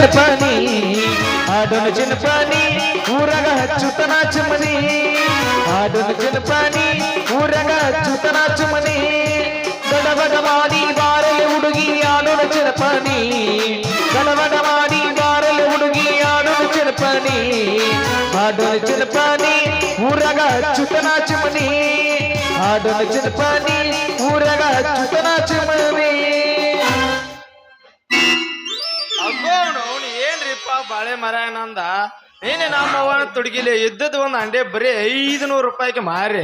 ಚಿನಪಾನಿ ಆಡೋಣ ಚಿನಪಾನಿ ಊರಾಗ ಹಚ್ಚುತನ ಚುಮನಿ ಆಡೋಣ ಚಿನಪಾನಿ ಊರಾಗ ಹಚ್ಚುತನ ಚುಮನಿ ಗಡಬಡ ಮಾಡಿ ಬಾರಲೆ ಹುಡುಗಿ ಆಡೋಣ ಚಿನಪಾನಿ ಗಡಬಡ ಮಾಡಿ ಬಾರಲೆ ಹುಡುಗಿ ಆಡೋಣ ಚಿನಪಾನಿ ಆಡೋಣ ಚಿನಪಾನಿ ಊರಾಗ ಹಚ್ಚುತನ ಚುಮನಿ ಆಡೋಣ ಚಿನಪಾನಿ ಊರಾಗ ಹಚ್ಚುತನ ಚುಮನಿ. ಅವನು ಏನ್ರಿಪ್ಪ ಬಾಳೆ ಮರ ಏನಂದ ಏನೇ ನಮ್ಮವನ ತುಡುಗಿಲಿ ಇದ್ದದ್ದು ಒಂದು ಅಂಡೆ ಬರೀ 500 ರೂಪಾಯಿಗೆ ಮಾರಿ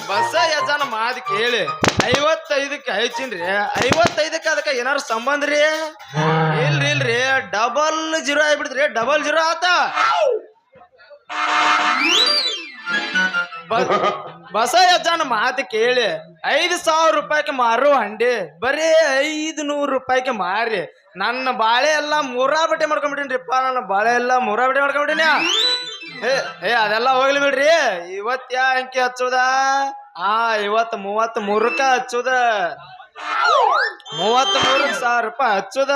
ಬಸ್ಸ ಯಜಾನ ಮಾತು ಕೇಳಿ 55ಕ್ಕೆ ಹಚ್ಚಿನ್ರಿ 55ಕ್ಕೆ ಅದಕ್ಕೆ ಏನಾರು ಸಂಬಂಧ ರೀ ಇಲ್ರಿ ಡಬಲ್ ಜೀರೋ ಆಗ್ಬಿಡ್ತ್ರಿ ಡಬಲ್ ಜೀರೋ ಆತ ಬಸ ಯಜಾನ ಮಾತು ಕೇಳಿ 5,000 ರೂಪಾಯಿಗೆ ಮಾರು ಅಂಡೆ ಬರೀ 500 ರೂಪಾಯಿಗೆ ಮಾರಿ ನನ್ನ ಬಾಳೆ ಎಲ್ಲ ಮೂರಾ ಬಟ್ಟೆ ಮಾಡ್ಕೊಂಡ್ಬಿಟ್ಟಿನ್ರಿಪ್ಪ ನನ್ನ ಬಾಳೆ ಎಲ್ಲ ಮೂರಾ ಬಟ್ಟೆ ಮಾಡ್ಕೊಂಡ್ಬಿಟ್ಟಿನ ಏ ಅದೆಲ್ಲ ಹೋಗ್ಲಿ ಬಿಡ್ರಿ ಇವತ್ತು ಯಾ ಅಂಕಿ ಹಚ್ಚೋದ ಇವತ್ತು 33ಕ್ಕ ಹಚ್ಚೋದ 33,000 ರೂಪಾಯಿ ಹಚ್ಚೋದ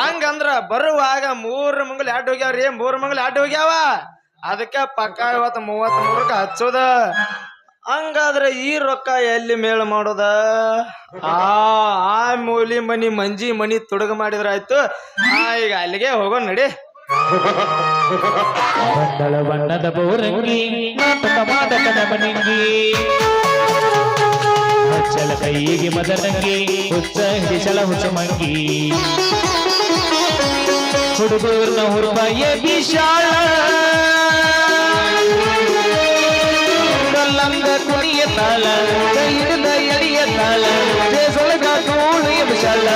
ಹಂಗಂದ್ರ ಬರುವಾಗ 3 ಮಂಗಲ್ 2 ಹೋಗ್ಯಾವ್ರಿ 3 ಮಂಗಲ್ 2 ಹೋಗ್ಯಾವ ಅದಕ್ಕೆ ಪಕ್ಕ ಇವತ್ತು 33ಕ್ಕ ಹಚ್ಚೋದ ಹಂಗಾದ್ರೆ ಈ ರೊಕ್ಕ ಎಲ್ಲಿ ಮೇಳ ಮಾಡೋದ ಆ ಮೂಲಿ ಮನಿ ಮಂಜಿ ಮನಿ ತುಡುಗ ಮಾಡಿದ್ರ ಆಯ್ತು ಈಗ ಅಲ್ಲಿಗೆ ಹೋಗೋ ನಡಿ ಬಂದಳ ಬಣ್ಣದ ಬೋರಂಗಿ ಮಾದಕದ ಬನಿಂಗಿ ಹಚ್ಚಲ ಕೈಗೆ ಮದರಂಗಿ ಹುಚ್ಚ ಹಿಡಿಸಲ ಹುಚ್ಚ ಮಂಗಿ ಹುಡುಗೂರ್ನ ಹುರುಬಾಯ ವಿಶಾಲ ಕಲ್ಲಂಗ ಕುಣಿಯ ತಾಳ ಕೈ ಹಿಡಿದ ಎಳಿಯ ತಾಳ ದೇಸೊಳಗ ಕೂಳಿಯ ವಿಶಾಲ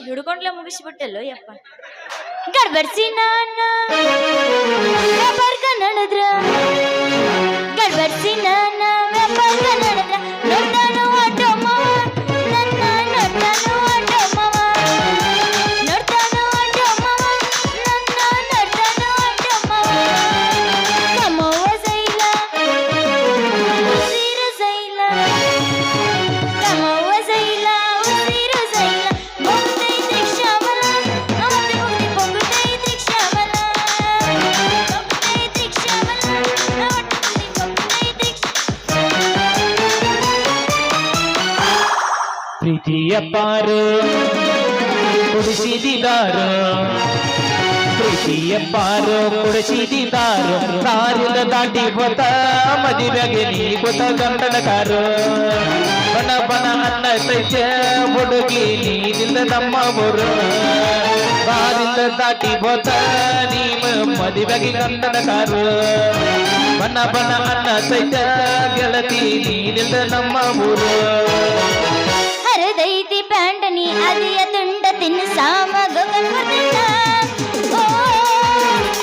ಹಿಡ್ಕೊಂಡ್ಲೆ ಮುಗಿಸ್ಬಿಟ್ಟಲ್ಲೋ ಯಪ್ಪ ಗಡ್ಬಡ್ಸಿ ನಾನ ವ್ಯಾಪಾರ್ಕ ನಡೆದ್ರ ಗಡ್ಬಡ್ಸಿ ನಾನ ವ್ಯಾಪಾರ್ಕ ನಡೆದ್ರ ನೋಡ್ತಾನು ಆಟೋ ಮಾವ ನನ್ನ ನೋಡ್ತಾನು ಆಟೋ ಮಾವ ನೋಡ್ತಾನು ಆಟೋ ಮಾವ ನನ್ನ ನೋಡ್ತಾನು ಆಟೋ ಮಾವ ಕಮ್ಮವ್ವ ಸೈಲ ಉಸಿರು ಸೈಲ ಕಮ್ಮವ್ವ ಸೈಲ ಉಸಿರು ಸೈಲ ಬೊಂಗೈತೆ ಕ್ಷಮಲ ಅವತ್ತೆ ಮುಗ್ದಿ ಬೊಂಗೈತೆ ಕ್ಷಮಲ ಬೊಂಗೈತೆ ಕ್ಷಮಲ ಅವತ್ತೆ ಮುಗ್ದಿ ಬೊಂಗೈತೆ ಪ್ರೀತಿಯ ಪಾರು ಕುಡಿಸಿದಿದಾರು ಪ್ರೀತಿಯ ಪಾರು ಕುಡಿಸಿದಿದಾರು ಸಾರಿದ ದಾಟಿ ಗೊತ್ತ ಮದುವೆಗೆ ನೀ ಗೊತ್ತ ಗಂಡನ ಕಾರು ಬಣ ಬಣ ಅನ್ನ ತೈತೆ ಹುಡುಗಿ ನೀನಿಲ್ಲ ನಮ್ಮ ಊರು ಸಾರಿದ ದಾಟಿ ಗೊತ್ತ ನೀ ಮದುವೆಗೆ ಗಂಡನ ಕಾರು ಬಣ ಬಣ ಅನ್ನ ತೈತೆ ಗೆಳತಿ ನೀನಿಲ್ಲ ನಮ್ಮ ಊರು ಹರದೈತಿ ಪ್ಯಾಂಟನಿ ಅದಿಯ ತುಂಡ ತಿನ್ನು ಸಾಮ ಗಗನ್ ಬರ್ತಿಲ್ಲ ಓ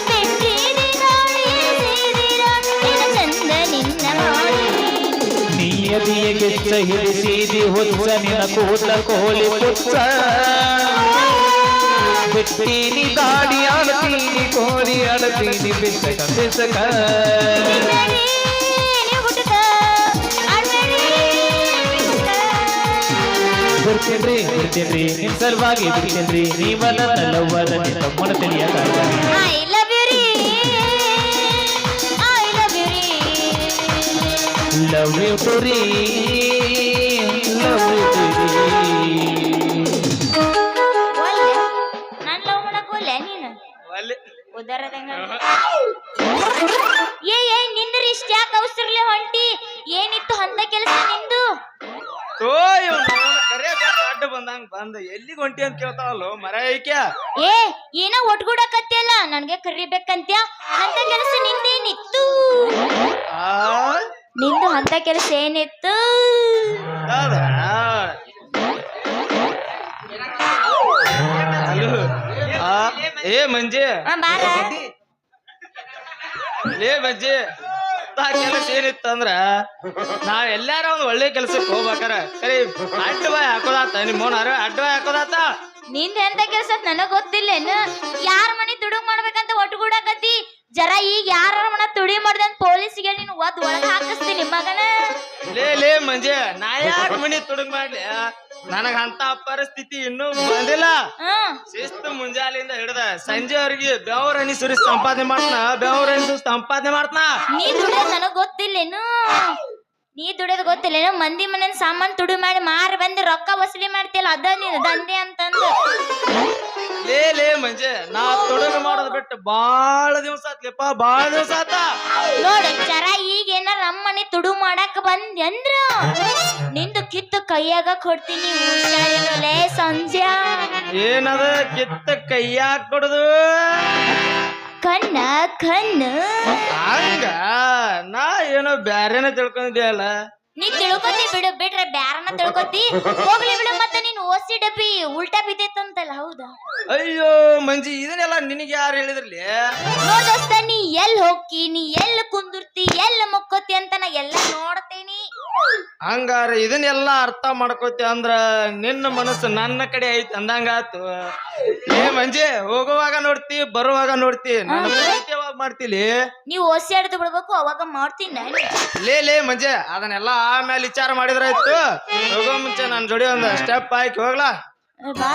ಬಿಟ್ಟಿದಿ ನಾಡಿ ನಿನ್ನ ಚಂದ ನಿನ್ನ ಮಾಡಿ ನಿಯದಿಯ ಗೆಚ್ಚ ಹಿಡಿಸಿದಿ ಹುಚ್ಚ ನಿನ್ನ ಕೂಟ ಕೋಲಿ ಪುಚ್ಚ ಬಿಟ್ಟಿನಿ ದಾಡಿ ಆಡ್ತೀನಿ ಕೋರಿ ಆಡ್ತೀನಿ ಬಿಸಕ ಬಿಸಕ ಬಿಡ್ತೇನ್ರಿ ನಿನ್ ಸಲುವಾಗಿ ಬಿಡ್ತೇನ್ರಿ ನೀವಲ್ಲ ಲವ್ವರ ನಿನ್ನ ಮೊಣ ತಿಳಿಯಾಗ ಐ ಲವ್ ಯು ರೀ ಐ ಲವ್ ಯು ರೀ ಲವ್ ಯು ಟು ರೀ ಲವ್ ಯು ಟು ರೀ ನಾನು ಲವ್ ಮಾಡಕೋಲ್ಲ ನೀನು ಉದಾರದಂಗ ಏ ನಿಂದ್ರಿ ಇಷ್ಟ ಯಾಕೆ ಅವಸರಲೆ ಹೊಂಟಿ ಏನಿತ್ತು ಅಂತ ಕೆಲಸ ನಿಂದು ಅಡ್ಡ ಬಂದಂಗ ಬಂದ ಎಲ್ಲಿಗೆ ಹೊಂಟಿ ಅಂತ ಕೇಳ್ತಾವಲ್ಲ ಮರ ಐಕ್ಯ ಏನೋ ಒಟ್ಗೂಡಕತ್ತಿಯಲ್ಲ ನನ್ಗೆ ಕರಿಬೇಕಂತ್ಯ ಅಂತ ಕೆಲಸ ನಿಂದೇನಿತ್ತು ನಿಂದು ಅಂತ ಕೆಲಸ ಏನಿತ್ತು ಏ ಮಂಜಿ ಬಾರ ಲೇ ಮಂಜಿ ಕೆಲಸ ಏನಿತ್ತಂದ್ರ ನಾವ್ ಎಲ್ಲಾರ ಒಂದ್ ಒಳ್ಳೆ ಕೆಲ್ಸಕ್ಕೆ ಹೋಗ್ಬೇಕಾರ ಸರಿ ಅಡ್ಡವಾಯ್ ಹಾಕೋದಾತ ನಿಮ್ಮೋನಾರ ಅಡ್ಡವಾಯ್ ಹಾಕೋದಾತ ನಿಂದ ಎಂತ ಕೆಲಸ ನನಗ್ ಗೊತ್ತಿಲ್ಲೇನು ಯಾರ ಮನೆ ತುಡುಗ್ ಮಾಡ್ಬೇಕಂತ ಒಟ್ಟುಗೂಡಕತ್ತಿ ಜರ ಈಗ ಯಾರ ಮನ ತುಡಿ ಮಾಡ್ದಂಗ್ ಪೊಲೀಸಿಗೆ ನೀನು ಒಳಗ ಹಾಕಿಸ್ತೀನಿ ಮಗನ. ಲೇ ಮಂಜೆ ನಾ ಯಾಕೆ ಮನಿ ತುಡುಗ್ ಮಾಡ್ಲಿ ನನಗ ಅಂತ ಪರಿಸ್ಥಿತಿ ಇನ್ನೂ ಬಂದಿಲ್ಲ. ಶಿಸ್ತು ಮುಂಜಾಲಿಂದ ಹಿಡ್ದ ಸಂಜೆವರೆಗೆ ಬೆವರನಿ ಸುರಿ ಸಂಪಾದನೆ ಮಾಡ್ತಾನ. ನೀ ದುಡಿಯೋದ್ ನನಗ್ ಗೊತ್ತಿಲ್ಲೇನು? ನೀ ದುಡಿಯೋದ್ ಗೊತ್ತಿಲ್ಲೇನು? ಮಂದಿ ಮನೇನ್ ಸಾಮಾನ್ ತುಡಿ ಮಾಡಿ ಮಾರಿ ಬಂದು ರೊಕ್ಕ ವಸೂಲಿ ಮಾಡ್ತಿಲ್ಲ, ಅದ ನೀನು ದಂಧೆ ಅಂತಂದು. ಲೇ ಮಂಜೆ ನಾ ತುಡುಗ ಮಾಡೋದ್ ಬಿಟ್ಟು ಬಾಳ ದಿವಸ ಆತ್ಲಿಪ್ಪ, ಬಾಳ ದಿವಸ ಆತ. ನೋಡ ಜರ ಈಗ ಏನಾರ ನಮ್ಮ ಮನೆ ತುಡು ಮಾಡಾಕ ಬಂದಿ ಅಂದ್ರ ನಿಂದು ಕಿತ್ತು ಕೈಯಾಗ ಕೊಡ್ತೀನಿ. ಹುಷಾರಿರಲೇ ಸಂಜೆ. ಏನದ ಕಿತ್ತ ಕೈಯಾಗ ಕೊಡುದು? ಕಣ್ಣ ಹಂಗ ನಾ ಏನೋ ಬ್ಯಾರೇನ ತಿಳ್ಕೊಂಡಿದ್ಯಲ್ಲ. ನೀ ತಿಳ್ಕೊತಿ ಬಿಟ್ರೆ ಬ್ಯಾರನ ತಿಳ್ಕೊತಿ. ಹೋಗ್ಲಿ ಬಿಡು. ಮತ್ತೆ ನೀನ್ ಓಸಿ ಡಬ್ಬಿ ಉಲ್ಟಾ ಬಿದ್ದೈತಂತಲ್ಲ, ಹೌದಾ? ಅಯ್ಯೋ ಮಂಜಿ ಇದನ್ನೆಲ್ಲ ನಿನಗೆ ಯಾರು ಹೇಳಿದ್ರಲ್ಲಿ? ನೋದೋಸ್ತ ನೀ ಎಲ್ ಹೋಗಿ, ನೀ ಎಲ್ ಕುಂದಿರ್ತಿ, ಎಲ್ ಮುಕ್ಕೋತಿ ಅಂತ ನಾ ಎಲ್ಲ ನೋಡ್ತೇನಿ. ಹಂಗಾರ ಇದನ್ನೆಲ್ಲ ಅರ್ಥ ಮಾಡ್ಕೋತಿ ಅಂದ್ರ ನಿನ್ನ ಮನಸ್ಸು ನನ್ನ ಕಡೆ ಐತಿ ಅಂದಂಗಾತು. ಮಂಜೆ ಹೋಗುವಾಗ ನೋಡ್ತಿ, ಬರುವಾಗ ನೋಡ್ತಿ, ನಾನು ಯಾವಾಗ ಮಾಡ್ತಿಲಿ? ನೀವ್ ಓಸಿ ಆಡ್ದು ಬಿಡ್ಬೇಕು, ಅವಾಗ ಮಾಡ್ತೀನಿ. ಲೇ ಮಂಜೆ ಅದನ್ನೆಲ್ಲ ಆಮೇಲೆ ವಿಚಾರ ಮಾಡಿದ್ರಾಯ್ತು. ಹೋಗೋ ಮುಂಚೆ ನನ್ ಜೋಡಿ ಒಂದ್ ಸ್ಟೆಪ್ ಹಾಕಿ ಹೋಗ್ಲಾ? ಬಾ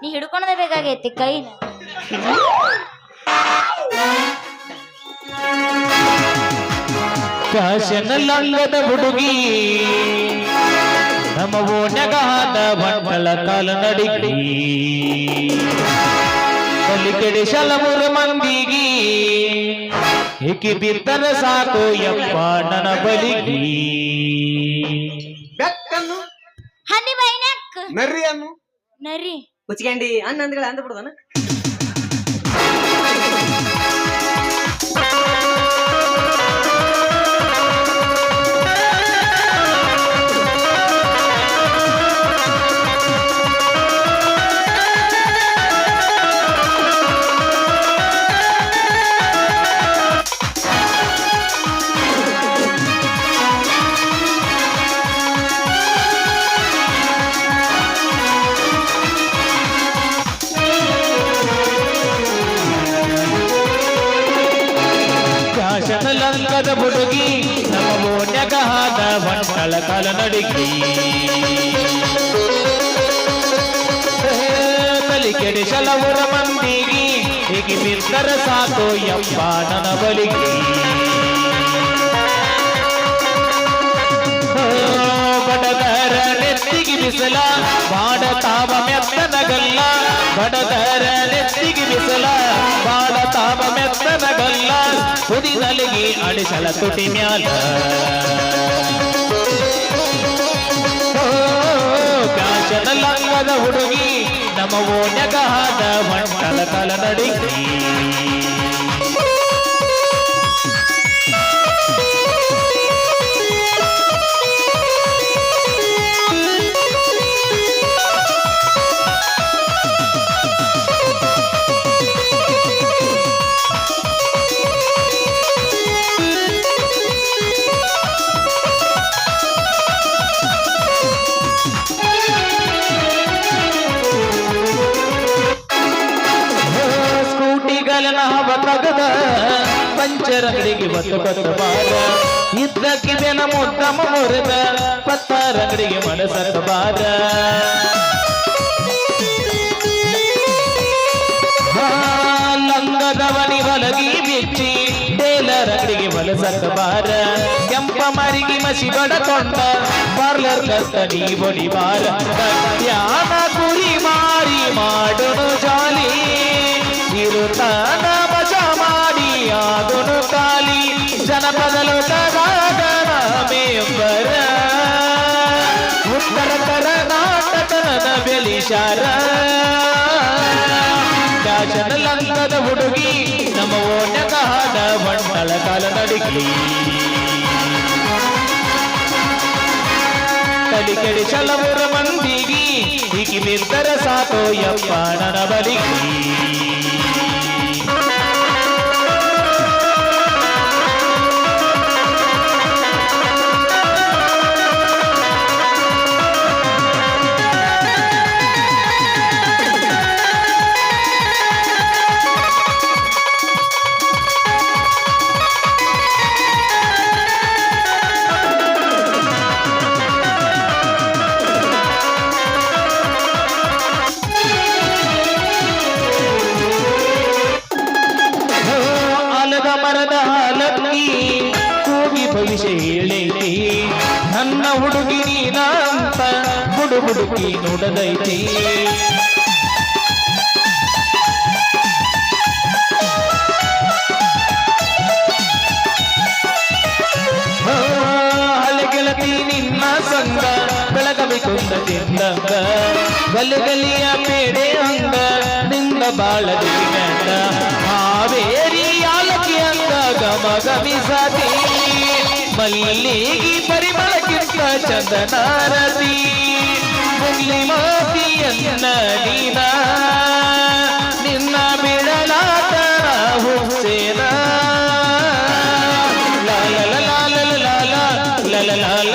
ನೀ ಹಿಡ್ಕೊಂಡದ ಬೇಕಾಗೈತಿ ಕೈ. ಫ್ಯಾಷನ್ ಲಂಗದ ಹುಡುಗಿ ನಮ್ಮ ಓಣ್ಯಗಾದ ಬಂಡಳ ಕಾಲ ನಡಿಗಿ ಕಲಿಕೆಡೆ ಶಲಮುರ ಮಂದಿಗಿ ಏಕೆ ಬಿದ್ದರೆ ಸಾಕು ಯಪ್ಪ ನನ್ನ ಬಲಿಗಿ. ಬೆಕ್ಕನ್ನು ಹನಿ ಬೈನಕ್ ನರಿಯನ್ನು ನರಿ ಮುಚ್ಕಂಡಿ ಅನ್ನ ಅಂದ್ಗಳ ಅಂದ ಬಿಡೋದನ. ಲಂಗದ ಹುಡುಗಿ ನಮ್ಮ ಓಣ್ಯಗಾದ ಬಂಡಳ ಕಾಲ ನಡಿಗಿ ಕಲಿಕೆಡೆ ಶಲವುರ ಮಂದಿಗಿ ಹೀಗೆ ಬಿದ್ದರೆ ಸಾಕು ಯಪ್ಪ ನನ್ನ ಬಲಿಗಿ. ಬಡದರ ನೆತ್ತಿಗೆ ಬಿಸಲ ಬಾಡತಾವ ಮೆತ್ತನಗಲ್ಲ, ಬಡದರ ನೆತ್ತಿಗೆ ಬಿಸಲ ಬಾಡತಾವ ಮೆತ್ತನಗಲ್ಲ, ಕುದಿನಲಿಗೆ ಅಡಿಸಲ ತುಟಿ ಮ್ಯಾಲ. ಫ್ಯಾಷನ್ ಲಂಗದ ಹುಡುಗಿ ನಮ್ಮ ಓಣ್ಯಗಾದ ಬಂಡಳ ಕಾಲ ನಡಿಗಿ ತಗದ ಪಂಚರ್ ಅಂಗಡಿಗೆ ಬತ್ತ ಬಾರ ಇದ್ದಕ್ಕಿದೆನ ಮುದ್ದಮ ಮುರಿದ ಪತ್ತಾರ ಅಂಗಡಿಗೆ ಮನಸಕ ಬಾರ. ಲಂಗದವನಿ ಹೊಲಗಿ ಬಿಚ್ಚಿ ಟೇಲರ್ ಅಂಗಡಿಗೆ ಮನಸಕ ಬಾರ. ಕೆಂಪ ಮರಿಗೆ ಮಸಿ ಬಡಕೊಂಡ ಪಾರ್ಲರ್ ಕಷ್ಟ ನೀ ಬಡಿ ಬಾರ. ಧ್ಯಾನ ಕುರಿ ಮಾರಿ ಮಾಡೋನು ಜಾಲಿ ಇರುತ್ತಾನ ಮಜಾ ಮಾಡಿ ಆಗೋನು ಕಾಲಿ. ಜನಪದಲು ತಗಾಗನ ಮೇಂಬರ ಉತ್ತರ ಕರ್ನಾಟಕದ ಬೆಲಿಶಾರ. ಫ್ಯಾಷನ್ ಲಂಗದ ಹುಡುಗಿ ನಮ್ಮ ಓಣ್ಯಗಾದ ಬಂಡಳ ಕಾಲ ನಡಿಗಿ ಕಲಿಕೆಡೆ ಶಲವುರ ಮಂದಿಗಿ ಹೀಗೆ ಬಿದ್ದರೆ ಸಾಕು ಯಪ್ಪ ನನ್ನ ಬಲಿಗಿ. ಹುಡುಕಿ ನೋಡದೈತಿ ಹಳೆ ಗೆಳತಿ ನಿನ್ನ ಸಂಗ ಬೆಳಗಬೇಕುಂದ ತಿಂದಂಗ ಗಲಿಯ ಪೇಡೆ ಹಂಗ ನಿನ್ನ ಬಾಳದಿ ಗಂಡ ಹಾವೇರಿ ಯಾಲಕ್ಕಿ ಅಂದ ಗಮ ಗಮಿಸತಿ ಮಲ್ಲಿಗಿ ಪರಿಮಳಕ್ಕಿಂತ ಚಂದನಾರತಿ ಮುಗ್ಲಿ ಮಾತಿಯನ್ನ ನೀನ ನಿನ್ನ ಬಿಡಲಾತ ಹುಸೇನ ಲಾಲ ಲಾಲ ಲಾಲ ಲಾಲ ಲಾಲ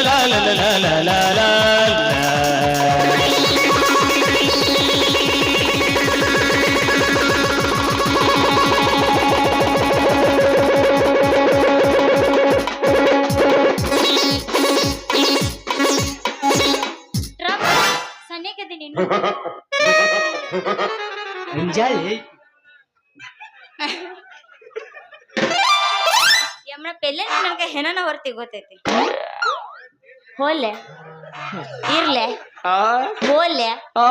ಲಾಲ ಲಾಲ ಲಾಲ ಸನ್ನಿಕದಿ ನೀನು ಯಮನ ಪೆಲ್ಲೆ ನನಗೆ ಹೆಣನ ಹೊರತಿ ಗೊತ್ತೈತಿ ಹೋಲೆ ಇರ್ಲೆ ಆ ಹೋಲೆ ಆ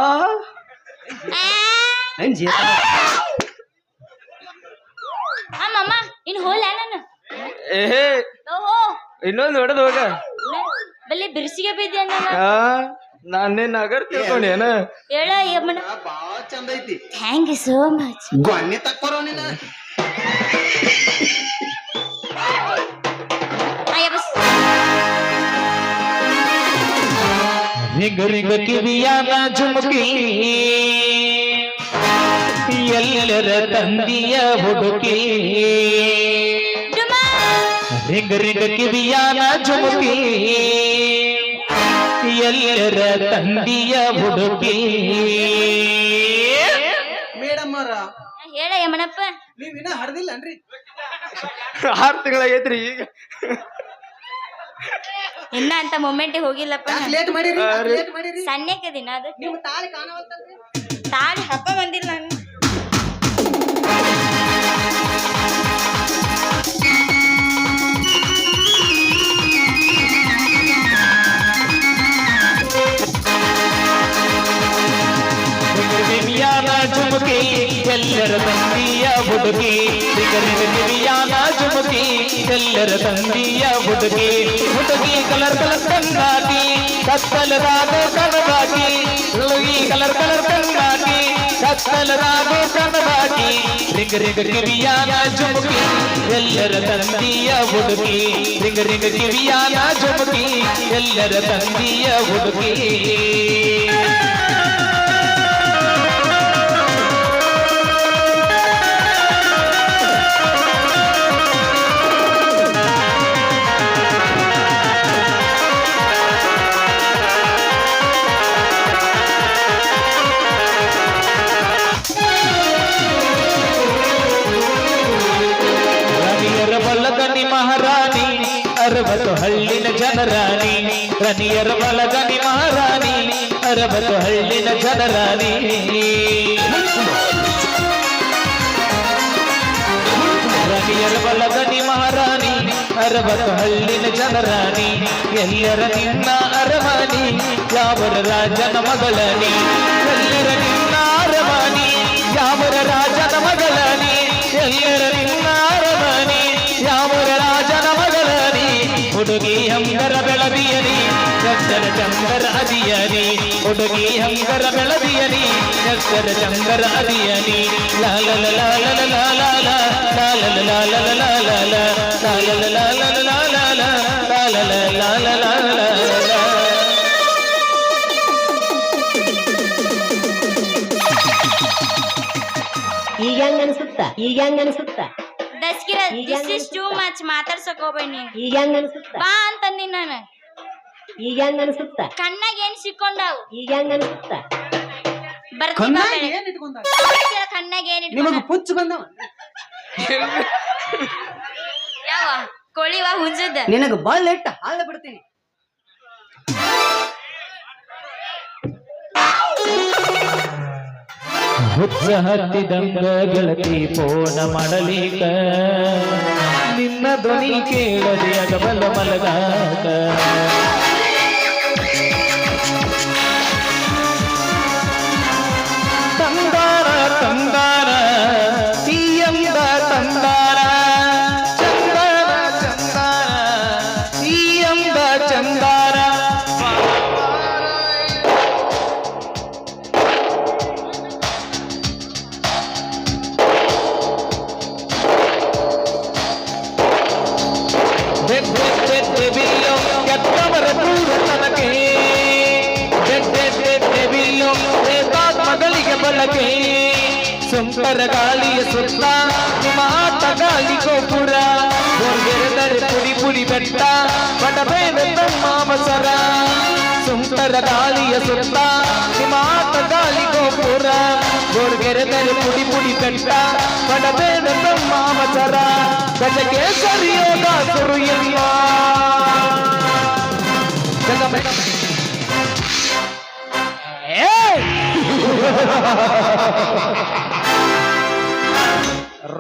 ಅಮ್ಮಮ್ಮ ಇನ್ ಹೋಲೆ ನಾನು ಏಹೇ ಓಹೋ ಇನ್ನೊಂದು ಹೊಡೆದು ಹೋಗ ಬಲ್ಲಿ ಬಿರ್ಸಿಗೆ ಬಿದ್ದೆ ಅನ್ನಲ್ಲ ನಾನೇ ನಗರ್ ತಿಳ್ಕೊಂಡೇನ ಹೇಳ ಯಮನ ಬಾಳ ಚಂದ ಐತಿ ಥ್ಯಾಂಕ್ ಯು ಸೋ ಮಚ್ ಗೊನ್ನೆ ತಕ್ಕೋರೋ ನೀನ ರಿಂಗ ರಿಂಗ ಕಿವಿಯಾನ ಜುಮುಕಿ ಎಲ್ಲರ ತಂದಿಯ ಹುಡುಕಿ ರಿಂಗ ರಿಂಗ ಕಿವಿಯಾನ ಜುಮುಕಿ ಎಲ್ಲರ ತಂದಿಯ ಹುಡುಕಿ ಮೇಡಮ್ ಅವರ ಹೇಳ ಯಮನಪ್ಪ ನೀವ್ ಇನ್ನ ಹಡ್ದಿಲ್ಲನ್ರಿ 6 ತಿಂಗಳಾಗೈತ್ರಿ ಈಗ ಇನ್ನ ಅಂತ ಮೊಮೆಂಟಿಗೆ ಹೋಗಿಲ್ಲಪ್ಪ ಲೇಟ್ ಮಾಡಿರಿ ಲೇಟ್ ಮಾಡಿರಿ ಸಣ್ಣಕ್ಕೆ ದಿನ ಅದು ನಿಮ್ ತಾಳಿ ಕಾಣವಲ್ತಲ್ರಿ ತಾಳಿ ಹಾಕ ಬಂದಿಲ್ಲ ನಾನು ಜುಮುಕಿ ಎಲ್ಲರ ತಂದಿಯ ಹುಡುಗಿ ಕಿವಿಯಾನ ಜುಮುಕಿ ಎಲ್ಲರ ತಂದಿಯ ಹುಡುಗಿ ಹುಡುಗಿ ಕಲರ್ ಕಲರ್ ಕಂಗಾಕಿ ಕತ್ತಲ ರಾಗೋ ಕಣದಾಕಿ ಹುಡುಗಿ ಕಲರ್ ಕಲರ್ ಕಂಗಾಕಿ ಕತ್ತಲ ರಾಗೋ ಕಣದಾಕಿ ರಿಂಗ ರಿಂಗ ಕಿವಿಯಾನ ಜುಮುಕಿ ಎಲ್ಲರ ತಂದಿಯ ಹುಡುಗಿ ರಿಂಗ ರಿಂಗ ಕಿವಿಯಾನ ಜುಮುಕಿ ಎಲ್ಲರ ತಂದಿಯ ಹುಡುಗಿ ಮಹಾರಾಣಿ ಅರಬತ್ತು ಹಳ್ಳಿನ ಜನರಾಣಿ ರನಿಯರ ಬಲಗನಿ ಮಹಾರಾಣಿ ಅರಬತ್ತು ಹಳ್ಳಿನ ಜನರಾಣಿ ರನಿಯರ ಬಲಗನಿ ಮಹಾರಾಣಿ ಅರಬತ್ತು ಹಳ್ಳಿನ ಜನರಾಣಿ ಎಲ್ಲರ ನಿನ್ನ ಅರಮನಿ ಯಾವರ ರಾಜನ ಮಗಳನಿ ಎಲ್ಲರ ನಿನ್ನ ಅರಮನಿ ಯಾವರ ರಾಜನ ಮಗಳನಿ ಎಲ್ಲರ ನಿನ್ನ ಅರಮನಿ ಯಾವರ ರಾಜನ ಮಗಳನಿ ಹುಡುಗಿ ಹಂಗರ ಬೆಳದಿಯನಿ ಚಕ್ಕರ ಚಂಗರ ಅದಿಯನಿ ಹುಡುಗಿ ಹಂಗರ ಬೆಳದಿಯನಿ ಚಕ್ಕರ ಚಂಗರ ಅದಿಯನಿ ಲಾಲ ಲಾಲ ಲಾಲ ಲಾಲ ಲಾಲ ಲಾಲ ಲಾಲ ಲಾಲ ಈಗ ಹೆಂಗ ಅನ್ಸುತ್ತ ದಸ್ಕಿರ ದಿಸ್ ಇಸ್ ಟೂ ಮಚ್ ಮಾತಾಡ್ಸಕ್ ಹೋಗ್ಬೇಡಿ ಈಗ ಹೆಂಗ ಅನ್ಸುತ್ತ ಬಾ ಅಂತಂದಿ ನಾನು ಈಗ ಹೆಂಗ ಅನ್ಸುತ್ತ ಕಣ್ಣಾಗ ಏನ್ ಸಿಕ್ಕೊಂಡಾವು ಈಗ ಹೆಂಗ ಅನ್ಸುತ್ತ ಏನ್ ಇಟ್ಕೊಂಡ ಕಣ್ಣಾಗ ಏನ್ ನಿಮಗ ಪುಚ್ಚ ಬಂದವ ಯಾವ ಕೋಳಿವ ಹುಂಜದ ನಿನಗ ಬಳ್ಳ ಇಟ್ಟ ಹಾಳ ಬಿಡ್ತೀನಿ ಹುಚ್ಚ ಹತ್ತಿದಂಗ ಗೆಳತಿ ಪೋಣ ಮಾಡಲಿಕ ನಿನ್ನ ನಿನ್ನ ಧ್ವನಿ ಕೇಳದೆ ಅಗಬಲ ಮಲಗಾಕ ತಂದಾರ ತಂದಾರ ಸಿಎಂದ ತಂದಾರ ಚಂದಾರ ಚಂದಾರ ಸಿಎಂದ ಚಂದಾರ ಬಿಲ್ಲು ಕೆಟ್ಟವರ ಪೂರತನಕ್ಕೆ ಬಿಲ್ಲು ಮಗಳಿಗೆ ಬಳಕೆ ಸುಂಟರ ಗಾಳಿಯ ಸುತ್ತ ನಿಮ್ಮ ಆಟ ಗಾಳಿ ಗೋಪುರ ಗೋರ್ಗೆರೆದರೆ ಪುಡಿ ಪುಡಿ ಬೆಟ್ಟ ಬಡಬೇಡ ತಮ್ಮ ಅವಸರ ಸುಂಟರ ಗಾಳಿಯ ಸುತ್ತ ನಿಮ್ಮ ಆಟ ಗಾಳಿ ಗೋಪುರ ಗೋರ್ಗೆರೆದರೆ ಪುಡಿ ಪುಡಿ ಬೆಟ್ಟ ಬಡಬೇಡ ತಮ್ಮ ಅವಸರ ಗಜಗೆ ಸರಿಯೋಗ ಸುರು ಇಲ್ಲ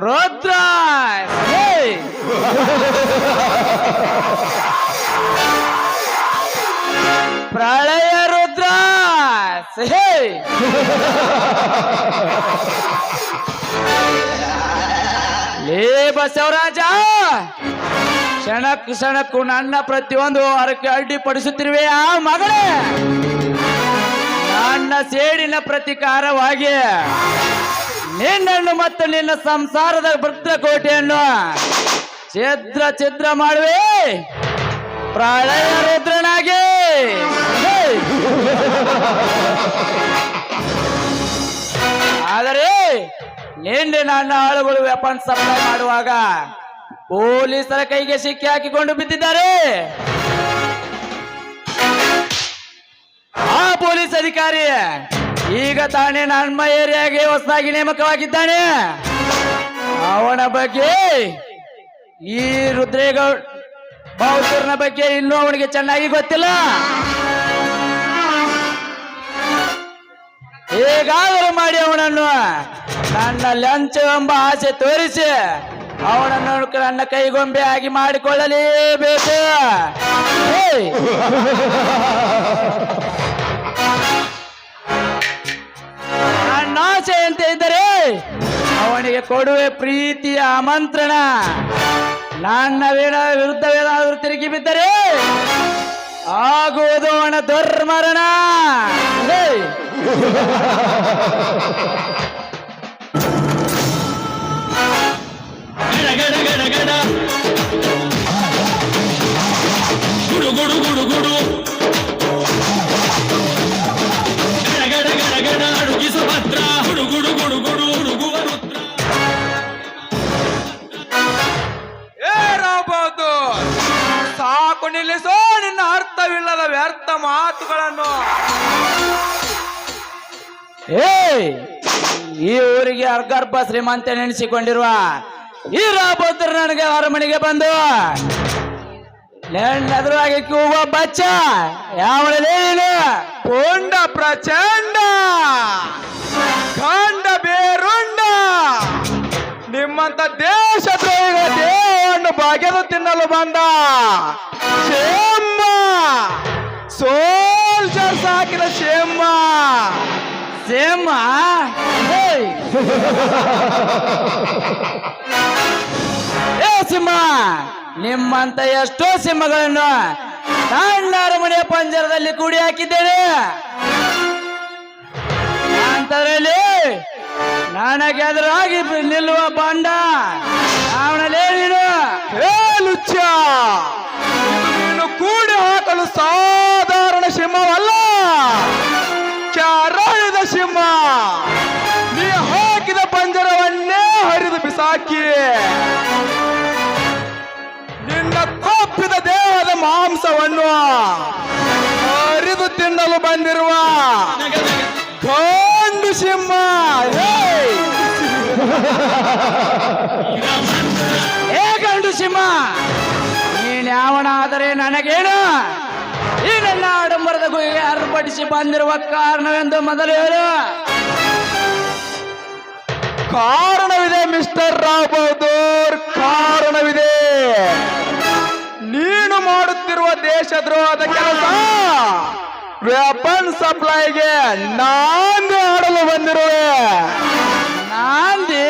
ರುದ್ರ ಪ್ರಳಯ ರುದ್ರ ಲೇ ಬಸವರಾಜ ಕ್ಷಣಕ್ಕೂ ನನ್ನ ಪ್ರತಿಯೊಂದು ಹರಕೆ ಅಡ್ಡಿಪಡಿಸುತ್ತಿರುವೆ ಆ ಮಗಳೇ ನನ್ನ ಸೇಡಿನ ಪ್ರತಿಕಾರವಾಗಿ ನಿನ್ನನ್ನು ಮತ್ತು ನಿನ್ನ ಸಂಸಾರದ ಭದ್ರಕೋಟೆಯನ್ನು ಛಿದ್ರ ಛಿದ್ರ ಮಾಡುವೆ ಪ್ರಳಯ ರುದ್ರನಾಗಿ ಆದರೆ ನಿನ್ನೆ ನನ್ನ ಆಳುಗಳು ವೆಪನ್ ಸಪ್ಲೈ ಮಾಡುವಾಗ ಪೊಲೀಸರ ಕೈಗೆ ಸಿಕ್ಕಿ ಹಾಕಿಕೊಂಡು ಬಿದ್ದಿದ್ದಾರೆ ಆ ಪೊಲೀಸ್ ಅಧಿಕಾರಿ ಈಗ ತಾನೇ ನಮ್ಮ ಏರಿಯಾಗೆ ಹೊಸದಾಗಿ ನೇಮಕವಾಗಿದ್ದಾನೆ ಅವನ ಬಗ್ಗೆ ಈ ರುದ್ರೇಗೌಡ ಬಹದ್ದೂರ್ನ ಬಗ್ಗೆ ಇನ್ನೂ ಅವನಿಗೆ ಚೆನ್ನಾಗಿ ಗೊತ್ತಿಲ್ಲ ಹೇಗಾದರೂ ಮಾಡಿ ಅವನನ್ನು ನನ್ನ ಲಂಚ ಎಂಬ ಆಸೆ ತೋರಿಸಿ ಅವನನ್ನು ನನ್ನ ಕೈಗೊಂಬೆ ಆಗಿ ಮಾಡಿಕೊಳ್ಳಲೇಬೇಕು ನನ್ನ ಆಸೆ ಅಂತ ಇದ್ದರೆ ಅವನಿಗೆ ಕೊಡುವೆ ಪ್ರೀತಿಯ ಆಮಂತ್ರಣ ನನ್ನ ವಿರುದ್ಧವೇನಾದರೂ ತಿರುಗಿ ಬಿದ್ದರೆ ಆಗುವುದು ಅವನ ದುರ್ಮರಣ ಗಡ ಗಡ ಗಡ ಗುಡು ಗುಡು ಗುಡು ಗುಡು ಗಡ ಗಡ ಗಡ ಗಡ ಅಡುಗಿಸ ಭದ್ರ ಹುಡು ಗುಡು ಗುಡು ಗುಡು ಹುಡುಗುವ ರುದ್ರ ಏರಬಹುದು ಸಾಕು ನಿಲ್ಲಿಸೋ ನಿನ್ನ ಅರ್ಥವಿಲ್ಲದ ವ್ಯರ್ಥ ಮಾತುಗಳನ್ನು ಈ ಊರಿಗೆ ಅರ್ಗರ್ಭ ಶ್ರೀಮಂತ ನೆನೆಸಿಕೊಂಡಿರುವ ಈ ರಾಬೋದ್ರ ನನಗೆ ಅರಮನೆಗೆ ಬಂದು ನೆದುರಾಗಿ ಕೂಗುವ ಬಚ್ಚ ಯಾವಳೇನು ಕೊಂಡ ಪ್ರಚಂಡ ಖಂಡ ಬೇರುಂಡ ನಿಮ್ಮಂತ ದೇಶದ್ರೋಹಿಗಳ ದೇಹವನ್ನು ಬಗೆದು ತಿನ್ನಲು ಬಂದ ಶೇಮ್ಮ ಸೋಲ್ಜರ್ಸ್ ಹಾಕಿದ ಶೇಮ್ಮ ಶೇಮ್ಮ ಏ ಸಿಂಹ ನಿಮ್ಮಂತ ಎಷ್ಟೋ ಸಿಂಹಗಳನ್ನು ನನ್ನ ಅರಮನೆಯ ಪಂಜರದಲ್ಲಿ ಕೂಡಿ ಹಾಕಿದ್ದೇನೆ ಅಂತದ್ರಲ್ಲಿ ನನಗೆ ಎದುರಾಗಿ ನಿಲ್ಲುವ ಬಂಡ ಅವನಲ್ಲಿ ನೀನು ಲುಚ್ಚ ನೀನು ಕೂಡಿ ಹಾಕಲು ಸಾಧಾರಣ ಸಿಂಹವಲ್ಲ ಚಾರಾಳಿದ ಸಿಂಹ ನೀ ಹಾಕಿದ ಪಂಜರವನ್ನೇ ಹರಿದು ಬಿಸಾಕಿ ನಿನ್ನ ಕೊಪ್ಪಿದ ದೇಹದ ಮಾಂಸವನ್ನು ಹರಿದು ತಿನ್ನಲು ಬಂದಿರುವ ಗಂಡು ಸಿಂಹ ಏ ಗಂಡು ಸಿಂಹ ನೀನ್ ಯಾವನಾದರೆ ನನಗೇನು ಈ ನನ್ನ ಆಡಂಬರದ ಗುಹೆಗೆ ಅರ್ಪಡಿಸಿ ಬಂದಿರುವ ಕಾರಣವೆಂದು ಮೊದಲು ಹೇಳು ಕಾರಣವಿದೆ ಮಿಸ್ಟರ್ ರಾವ್ ಬಹದ್ದೂರ್ ಕಾರಣವಿದೆ ನೀನು ಮಾಡುತ್ತಿರುವ ದೇಶದ್ರೋಹದ ಕೆಲಸ ವೆಪನ್ ಸಪ್ಲೈಗೆ ನಾಂದಿ ಆಡಲು ಬಂದಿರುವೆ. ನಾಂದಿ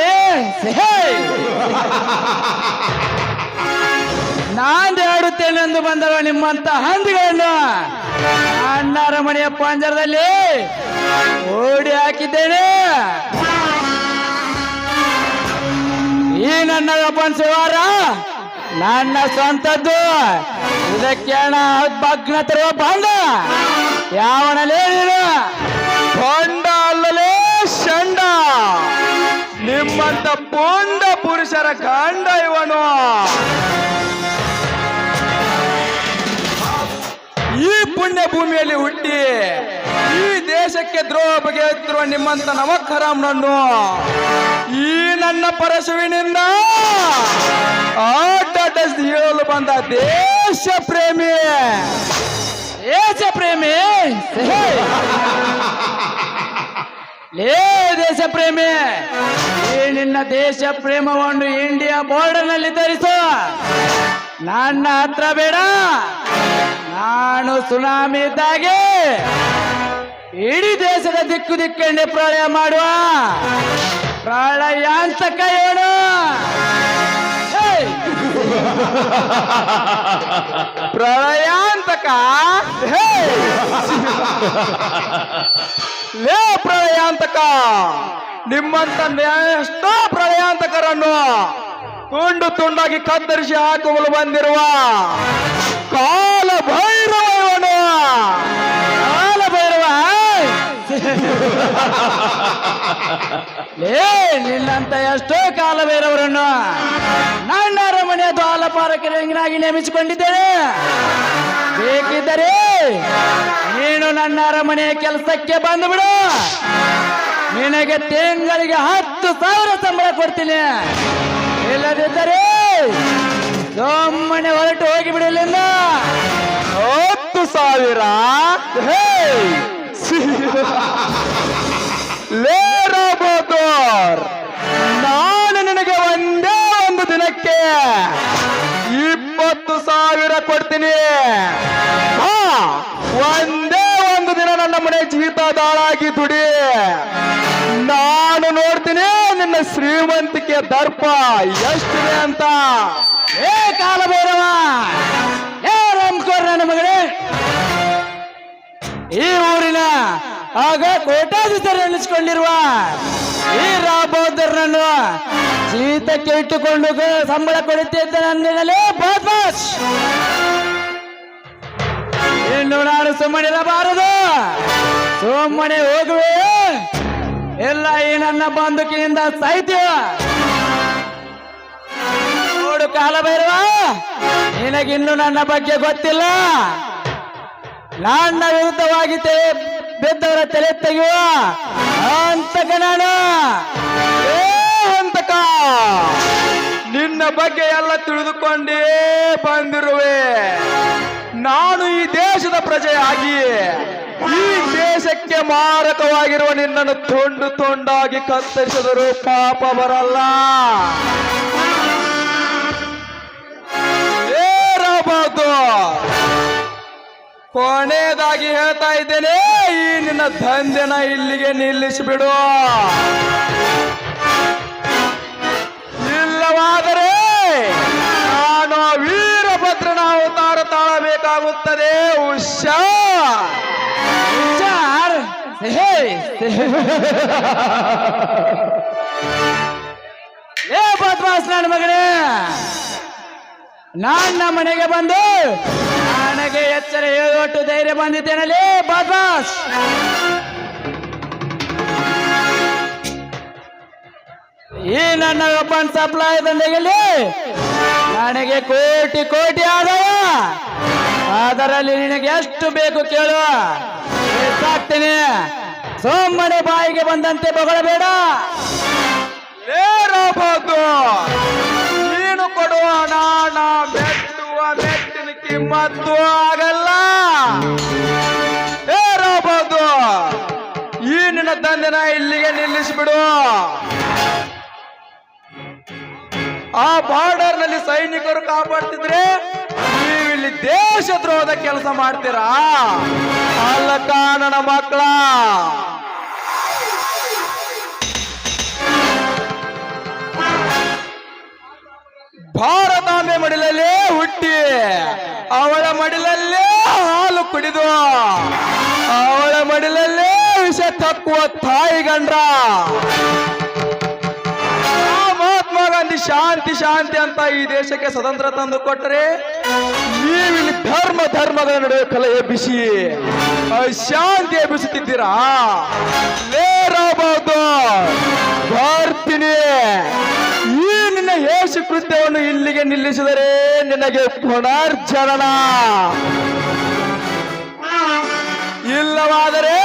ನಾಂದಿ ಆಡುತ್ತೇನೆಂದು ಬಂದವ ನಿಮ್ಮಂತ ಹಂದಿಗಳನ್ನು ಅಣ್ಣರ ಮನೆಯ ಪಂಜರದಲ್ಲಿ ಓಡಿ ಹಾಕಿದ್ದೇನೆ. ಈ ನನ್ನ ವೆಪನ್ ವ್ಯವಹಾರ ನನ್ನ ಸ್ವಂತದ್ದು. ಇದಕ್ಕೆ ಹಣ ಭಗ್ನ ತರುವ ಬಂಡ ಯಾವನಲೇ ನೀನು? ಹೊಂಡ ಅಲ್ಲಲೇ ಶಂಡ, ನಿಮ್ಮಂತ ಪುಂಡ ಪುರುಷರ ಗಂಡ ಇವನು. ಈ ಪುಣ್ಯ ಭೂಮಿಯಲ್ಲಿ ಹುಟ್ಟಿ ಈ ದೇಶಕ್ಕೆ ದ್ರೋಹ ಬಗೆಯುತ್ತಿರುವ ನಿಮ್ಮಂತ ನಮಖರಾಮ್ನನ್ನು ಈ ನನ್ನ ಪರಶುವಿನಿಂದ ಆಟ ಹೇಳಲು ಬಂದ ದೇಶ ಪ್ರೇಮಿ. ದೇಶ ಪ್ರೇಮಿ ಲೇ ದೇಶ ಪ್ರೇಮಿ, ಈ ನಿನ್ನ ದೇಶ ಪ್ರೇಮವನ್ನು ಇಂಡಿಯಾ ಬಾರ್ಡರ್ ನಲ್ಲಿ ಧರಿಸು. ನನ್ನ ಹತ್ರ ಬೇಡ. ನಾನು ಸುನಾಮಿ ಇದ್ದಾಗೆ ಇಡೀ ದೇಶದ ದಿಕ್ಕು ದಿಕ್ಕಂಡೆ ಪ್ರಳಯ ಮಾಡುವ ಪ್ರಳಯಾಂತಕ ಇವನು. ಪ್ರಳಯಾಂತಕ ಲೇ ಪ್ರಳಯಾಂತಕ, ನಿಮ್ಮಂತ ಎಷ್ಟೋ ಪ್ರಳಯಾಂತಕರನ್ನು ತುಂಡು ತುಂಡಾಗಿ ಕತ್ತರಿಸಿ ಹಾಕಲು ಬಂದಿರುವ ಕಾಲ ಭೈರವ ಇವನು. ಕಾಲ ಭೈರವ ಲೇ, ನಿನ್ನಂತ ಎಷ್ಟೋ ಕಾಲ ಭೈರವರನ್ನು ನನ್ನ ಅರಮನೆಯ ದ್ವಾಲಪಾಲಕರಾಗಿ ನೇಮಿಸಿಕೊಂಡಿದ್ದೇನೆ. ಬೇಕಿದ್ದರೆ ನೀನು ನನ್ನ ಅರಮನೆಯ ಕೆಲಸಕ್ಕೆ ಬಂದುಬಿಡು. ನಿನಗೆ ತಿಂಗಳಿಗೆ 10,000 ಸಂಬಳ ಕೊಡ್ತೀನಿ. ಇಲ್ಲದಿದ್ದರೆ ಸುಮ್ಮನೆ ಹೊರಟು ಹೋಗಿ ಬಿಡಲಿಲ್ಲ. 10,000 ಲೇ ರಾಬೋದೋರ್, ನಾನು ನಿನಗೆ ಒಂದೇ ಒಂದು ದಿನಕ್ಕೆ 20,000 ಕೊಡ್ತೀನಿ. ಒಂದೇ ಒಂದು ದಿನ ನನ್ನ ಮನೆ ಜೀತದಾಳಾಗಿ ದುಡಿ. ನಾನು ನೋಡ್ತೀನಿ ನಿನ್ನ ಶ್ರೀಮಂತಿಕೆ ದರ್ಪ ಎಷ್ಟಿದೆ ಅಂತ. ಏ ಕಾಲಭೈರವ, ಏ ರಾಮ್ಕೋರ್ ನನ್ನ ಮಗನೇ, ಈ ಊರಿನ ಆಗ ಕೋಟ್ಯಾಧೀಶರು ಎನಿಸಿಕೊಂಡಿರುವ ಈ ರಾಬೋದರ್ನನ್ನು ಜೀತಕ್ಕೆ ಇಟ್ಟುಕೊಂಡು ಸಂಬಳ ಕೊಡುತ್ತಿದ್ದ ನನ್ನಲ್ಲಿ ಬದ್ಮಾಶ್. ಇನ್ನು ನಾನು ಸುಮ್ಮನಿರಬಾರದು. ಸುಮ್ಮನೆ ಹೋಗುವೆ ಎಲ್ಲ ಈ ನನ್ನ ಬಂದುಕಿನಿಂದ ಸಾಹಿತ್ಯ. ನೋಡು ಕಾಲಭೈರವ, ನಿನಗಿನ್ನು ನನ್ನ ಬಗ್ಗೆ ಗೊತ್ತಿಲ್ಲ. ನನ್ನ ವಿರುದ್ಧವಾಗಿ ಬಿದ್ದವರ ತಲೆ ತೆಗೆಯುವ ಅಂತಕ ನಾನು. ಅಂತಕ, ನಿನ್ನ ಬಗ್ಗೆ ಎಲ್ಲ ತಿಳಿದುಕೊಂಡೇ ಬಂದಿರುವೆ. ನಾನು ಈ ದೇಶದ ಪ್ರಜೆಯಾಗಿ ಈ ದೇಶಕ್ಕೆ ಮಾರಕವಾಗಿರುವ ನಿನ್ನನ್ನು ತುಂಡು ತುಂಡಾಗಿ ಕತ್ತರಿಸಿದರೂ ಪಾಪ ಬರಲ್ಲ. ಏರಬಹುದು. ಕೊನೆಯದಾಗಿ ಹೇಳ್ತಾ ಇದ್ದೇನೆ, ಈ ನಿನ್ನ ದಂಧೆನ ಇಲ್ಲಿಗೆ ನಿಲ್ಲಿಸಿಬಿಡು. ಇಲ್ಲವಾದರೆ ನಾನು ವೀರಭದ್ರನ ಅವತಾರ ತಾಳಬೇಕಾಗುತ್ತದೆ. ಹುಷಾರ್. ಏ ಬದ್ಮಾಸ್ ನನ್ನ ಮಗನೇ, ನನ್ನ ಮನೆಗೆ ಬಂದು ನನಗೆ ಎಚ್ಚರ ಹೇಳುವಟ್ಟು ಧೈರ್ಯ ಬಂದಿದ್ದೇನಲ್ಲಿ ಬದ್ಮಾಸ್. ಈ ನನ್ನ ವೆಪನ್ ಸಪ್ಲೈ ದಂಧೆಯಲ್ಲಿ ನನಗೆ ಕೋಟಿ ಕೋಟಿ ಆದಾಯ. ಅದರಲ್ಲಿ ನಿನಗೆ ಎಷ್ಟು ಬೇಕು ಕೇಳುವ, ಸಾಕ್ತೇನೆ. ಸುಮ್ಮನೆ ಬಾಯಿಗೆ ಬಂದಂತೆ ಬೊಗಳಬೇಡ. ಏರಬಹುದು. ನೀನು ಕೊಡುವ ನಾಣ ಮೆಟ್ಟುವ ಮೆಟ್ಟಿನ ಕಿಮ್ಮತ್ತು ಆಗಲ್ಲ. ಏರಬಹುದು. ಈ ನಿನ್ನ ದಂಧೆನ ಇಲ್ಲಿಗೆ ನಿಲ್ಲಿಸಿಬಿಡು. ಆ ಬಾರ್ಡರ್ ನಲ್ಲಿ ಸೈನಿಕರು ಕಾಪಾಡ್ತಿದ್ರೆ ನೀವಿಲ್ಲಿ ದೇಶದ್ರೋಹದ ಕೆಲಸ ಮಾಡ್ತೀರಾ? ಅಲ್ಲ ಕಾನನ ಮಕ್ಕಳ, ಭಾರತಾಂಬೆ ಮಡಿಲಲ್ಲೇ ಹುಟ್ಟಿ ಅವಳ ಮಡಿಲಲ್ಲೇ ಹಾಲು ಕುಡಿದು ಅವಳ ಮಡಿಲಲ್ಲೇ ವಿಷ ತಕ್ಕುವ ತಾಯಿ ಗಂಡ್ರ ಮಹಾತ್ಮ ಗಾಂಧಿ ಶಾಂತಿ ಶಾಂತಿ ಅಂತ ಈ ದೇಶಕ್ಕೆ ಸ್ವತಂತ್ರ ತಂದು ಕೊಟ್ಟರೆ ನೀವಿಲ್ಲಿ ಧರ್ಮಗಳ ನಡುವೆ ಕಲೆ ಎಬ್ಬಿಸಿ ಶಾಂತಿ ಎಬ್ಬಿಸುತ್ತಿದ್ದೀರಾ? ಲೇರಬಹುದು ಬರ್ತೀನಿ. ಈ ನಿನ್ನ ಯೇಸು ಕೃತ್ಯವನ್ನು ಇಲ್ಲಿಗೆ ನಿಲ್ಲಿಸಿದರೆ ನಿನಗೆ ಪುನರ್ಜನನ, ಇಲ್ಲವಾದರೆ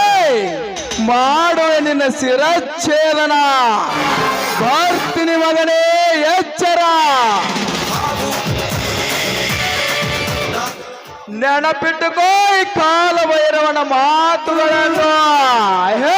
ಮಾಡುವೆ ನಿನ್ನ ಶಿರಚ್ಛೇದನ. ಬರ್ತೀನಿ ಮಗನೇ, ಎಚ್ಚರ. ನೆನಪಿಟ್ಟುಕೋ ಈ ಕಾಲ ಭೈರವನ ಮಾತುಗಳನ್ನು. ಹೇ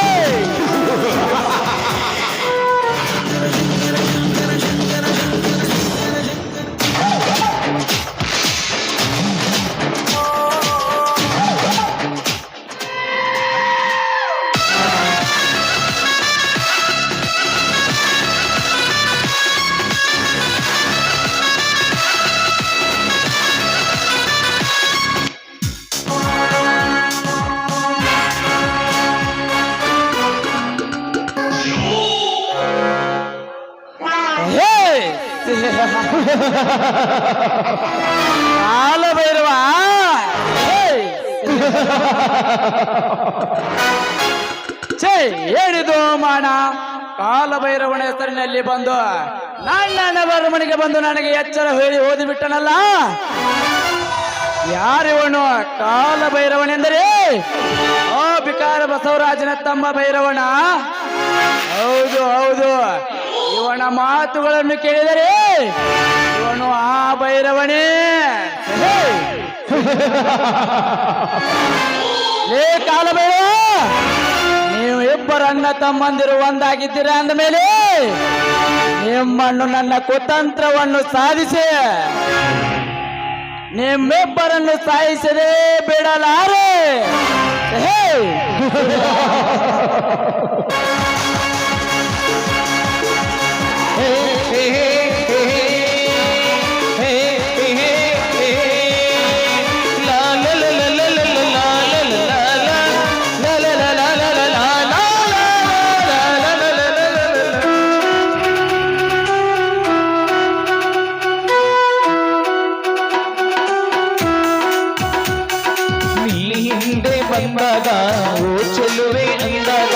ಕಾಲ ಭೈರವ, ಹೇಳಿದು ಮಾಡ ಕಾಲ ಭೈರವನ ಹೆಸರಿನಲ್ಲಿ ಬಂದು ನನ್ನ ಬರಮನೆಗೆ ಬಂದು ನನಗೆ ಎಚ್ಚರ ಹೇಳಿ ಓದಿ ಬಿಟ್ಟನಲ್ಲ. ಯಾರಿವನು? ಕಾಲ ಭೈರವನೆಂದರೆ ಆ ಬಿಕಾರ ಬಸವರಾಜನ ತಮ್ಮ ಭೈರವನ. ಹೌದು ಹೌದು, ಇವನ ಮಾತುಗಳನ್ನು ಕೇಳಿದರೆ ಇವನು ಆ ಭೈರವನೇ. ಲೇ ಕಾಲ ಭೈರವ, ನೀವು ಇಬ್ಬರು ಅಣ್ಣ ತಮ್ಮಂದಿರು ಒಂದಾಗಿದ್ದೀರಾ ಅಂದ ಮೇಲೆ ನಿಮ್ಮನ್ನು ನನ್ನ ಕುತಂತ್ರವನ್ನು ಸಾಧಿಸಿ ನಿಮ್ಮಿಬ್ಬರನ್ನು ಸಾಯಿಸದೆ ಬಿಡಲಾರೆ. ಬಂದಾಗ ಓ ಚೆಲುವೆ ಅಂದಾಗ